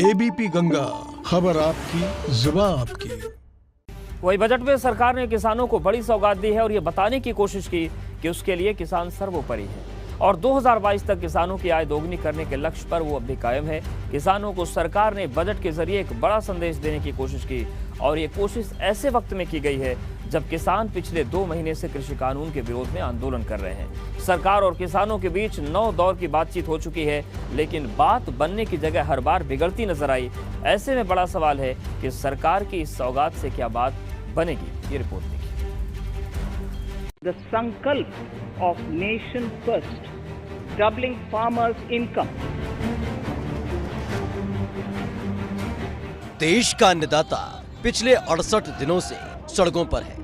ABP Ganga, खबर आपकी, जुबान आपकी। वही बजट में सरकार ने किसानों को बड़ी सौगात दी है और ये बताने की कोशिश की कि उसके लिए किसान सर्वोपरि है और 2022 तक किसानों की आय दोगुनी करने के लक्ष्य पर वो अब भी कायम है। किसानों को सरकार ने बजट के जरिए एक बड़ा संदेश देने की कोशिश की और ये कोशिश ऐसे वक्त में की गई है जब किसान पिछले 2 महीने से कृषि कानून के विरोध में आंदोलन कर रहे हैं। सरकार और किसानों के बीच 9 दौर की बातचीत हो चुकी है, लेकिन बात बनने की जगह हर बार बिगड़ती नजर आई। ऐसे में बड़ा सवाल है कि सरकार की इस सौगात से क्या बात बनेगी। ये रिपोर्ट देखिए। The sankalp of nation first, doubling farmers' income. देश का अन्नदाता पिछले 68 दिनों से सड़कों पर है।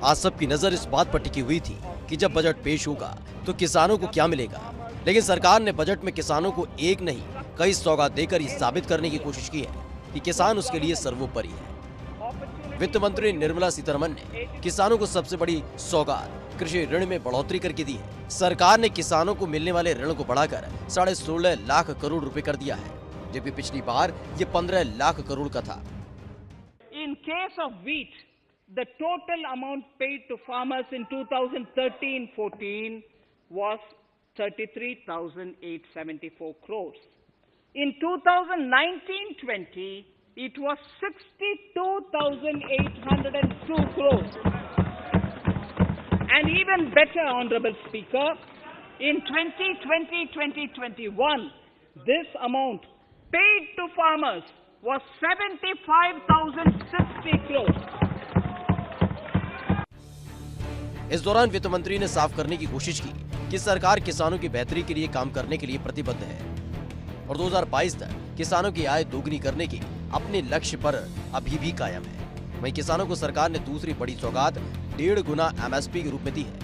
आज सबकी नजर इस बात पर टिकी हुई थी कि जब बजट पेश होगा तो किसानों को क्या मिलेगा, लेकिन सरकार ने बजट में किसानों को एक नहीं कई सौगात देकर ये साबित करने की कोशिश की है कि किसान उसके लिए सर्वोपरि है। वित्त मंत्री निर्मला सीतारमण ने किसानों को सबसे बड़ी सौगात कृषि ऋण में बढ़ोतरी करके दी है। सरकार ने किसानों को मिलने वाले ऋण को बढ़ाकर 16.5 लाख करोड़ रुपए कर दिया है, जबकि पिछली बार ये 15 लाख करोड़ का था। In case of wheat, the total amount paid to farmers in 2013-14 was 33,874 crores. In 2019-20, it was 62,802 crores. And even better, Honorable Speaker, in 2020-2021, this amount paid to farmers was 75,060 crores. इस दौरान वित्त मंत्री ने साफ करने की कोशिश की कि सरकार किसानों की बेहतरी के लिए काम करने के लिए प्रतिबद्ध है और 2022 तक किसानों की आय दोगुनी करने के अपने लक्ष्य पर अभी भी कायम है। वहीं किसानों को सरकार ने दूसरी बड़ी सौगात 1.5 गुना एमएसपी के रूप में दी है।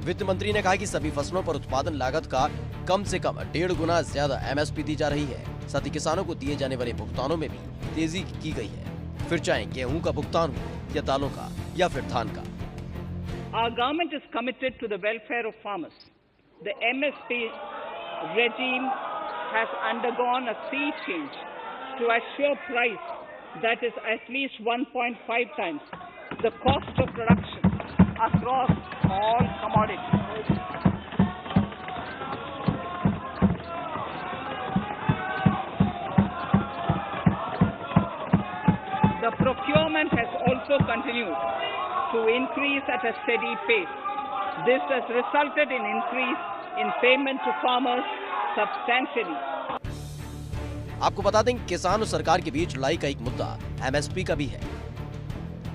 वित्त मंत्री ने कहा कि सभी फसलों पर उत्पादन लागत का कम से कम 1.5 गुना ज्यादा एमएसपी दी जा रही है। साथ ही किसानों को दिए जाने वाले भुगतानों में भी तेजी की गई है, फिर चाहे गेहूं का भुगतान हो या दालों का या फिर धान का। Our government is committed to the welfare of farmers. The MSP regime has undergone a sea change to assure price that is at least 1.5 times the cost of production across all commodities. The procurement has also continued to increase at a steady pace. This has resulted in increase in payment to farmers substantially. आपको बता दें कि किसान और सरकार के बीच लड़ाई का एक मुद्दा एमएसपी का भी है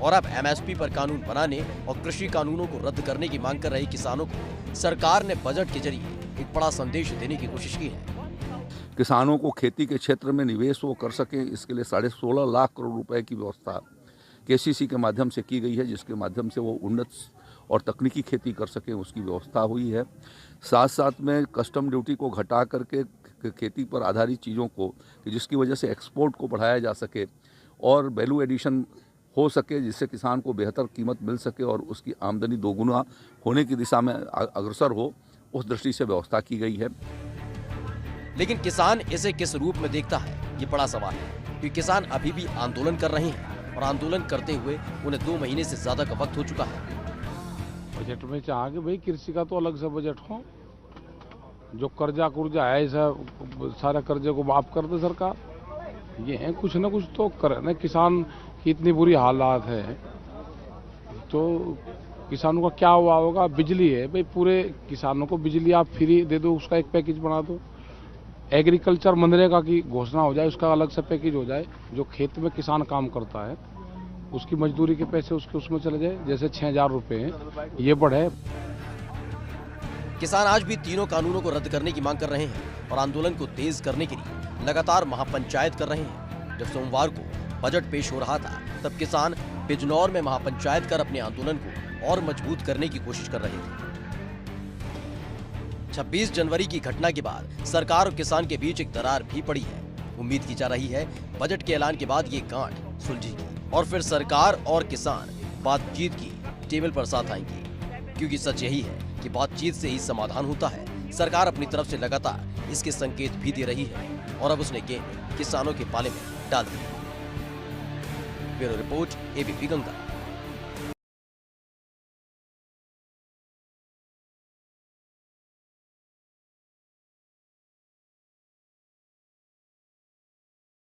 और अब एमएसपी पर कानून बनाने और कृषि कानूनों को रद्द करने की मांग कर रहे किसानों को सरकार ने बजट के जरिए एक बड़ा संदेश देने की कोशिश की है। किसानों को खेती के क्षेत्र में निवेश वो कर सकें, इसके लिए 16.5 लाख करोड़ रुपए की व्यवस्था केसीसी के माध्यम से की गई है, जिसके माध्यम से वो उन्नत और तकनीकी खेती कर सकें, उसकी व्यवस्था हुई है। साथ साथ में कस्टम ड्यूटी को घटा करके खेती पर आधारित चीज़ों को, जिसकी वजह से एक्सपोर्ट को बढ़ाया जा सके और वैल्यू एडिशन हो सके, जिससे किसान को बेहतर कीमत मिल सके और उसकी आमदनी दोगुना होने की दिशा में अग्रसर हो, उस दृष्टि से व्यवस्था की गई है। लेकिन किसान इसे किस रूप में देखता है, ये बड़ा सवाल है, क्योंकि किसान अभी भी आंदोलन कर रहे हैं और आंदोलन करते हुए उन्हें 2 महीने से ज्यादा का वक्त हो चुका है। बजट में चाहा कि भाई कृषि का तो अलग से बजट हो, जो कर्जा कुर्जा है सारे कर्जे को माफ कर दे सरकार। ये है कुछ ना कुछ तो करे ना। किसान की इतनी बुरी हालात है तो किसानों का क्या हुआ होगा। बिजली है भाई, पूरे किसानों को बिजली आप फ्री दे दो, उसका एक पैकेज बना दो। एग्रीकल्चर मनरेगा की घोषणा हो जाए, उसका अलग से पैकेज हो जाए। जो खेत में किसान काम करता है उसकी मजदूरी के पैसे उसके उसमें चले जाए, जैसे 6,000 रुपये हैं, ये बढ़े। किसान आज भी तीनों कानूनों को रद्द करने की मांग कर रहे हैं और आंदोलन को तेज करने के लिए लगातार महापंचायत कर रहे हैं। जब सोमवार को बजट पेश हो रहा था, तब किसान बिजनौर में महापंचायत कर अपने आंदोलन को और मजबूत करने की कोशिश कर रहे थे। 26 जनवरी की घटना के बाद सरकार और किसान के बीच एक दरार भी पड़ी है। उम्मीद की जा रही है बजट के ऐलान के बाद ये गांठ सुलझेगी और फिर सरकार और किसान बातचीत की टेबल पर साथ आएंगे, क्योंकि सच यही है कि बातचीत से ही समाधान होता है। सरकार अपनी तरफ से लगातार इसके संकेत भी दे रही है। और अब उसने गेंद किसानों के पाले में डाल दी। Bureau report, ABP Ganga.